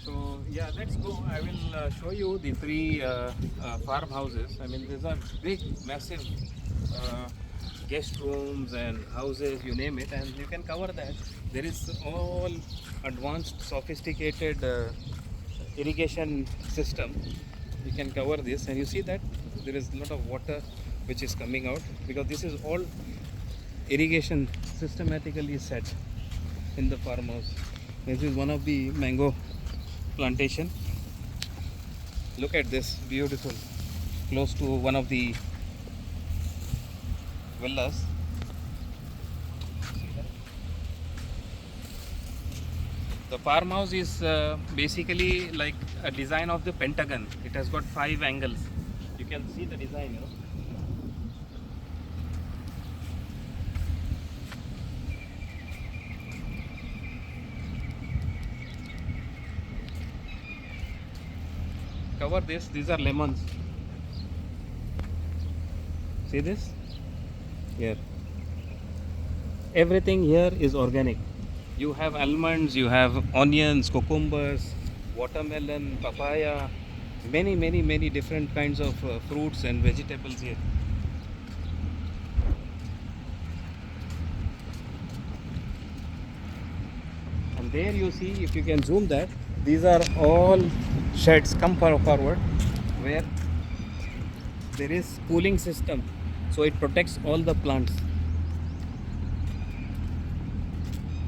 So yeah, let's go. I will show you the three farmhouses. I mean, these are big, massive guest rooms and houses, you name it, and you can cover that. There is all advanced, sophisticated irrigation system. You can cover this, and you see that there is a lot of water which is coming out because this is all irrigation systematically set in the farmhouse. This is one of the mango plantation. Look at this, beautiful, close to one of the villas. The farmhouse is basically like a design of the pentagon. It has got 5 angles. You can see the design, you know. Cover this. These are lemons. See this? Here. Everything here is organic. You have almonds, you have onions, cucumbers, watermelon, papaya, many different kinds of fruits and vegetables here. And there you see, if you can zoom that, these are all sheds. Come forward, where there is cooling system, so it protects all the plants.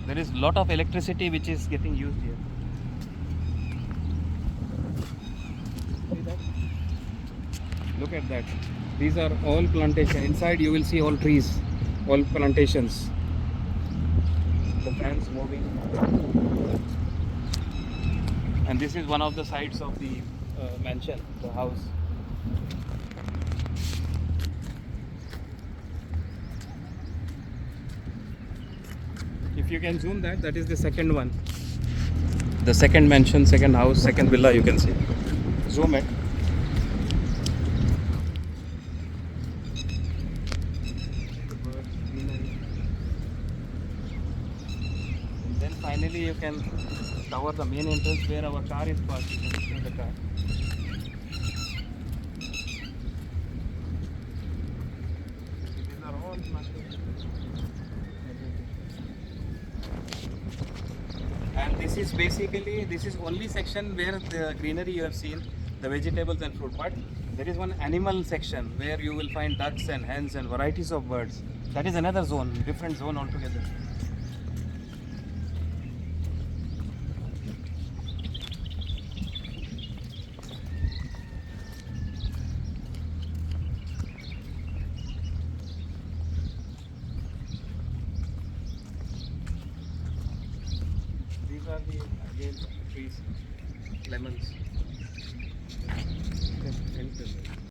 There is lot of electricity which is getting used here. See that? Look at that. These are all plantation. Inside you will see all trees, all plantations. The fans moving. And this is one of the sides of the mansion, the house. If you can zoom that, that is the second one. The second mansion, second house, second villa, you can see. Zoom it. And then finally you can cover the main entrance where our car is parked. You can see the car. These are all massive. And this is basically, this is only section where the greenery you have seen, the vegetables and fruit. But there is one animal section where you will find ducks and hens and varieties of birds. That is another zone, different zone altogether. These are the again trees, lemons.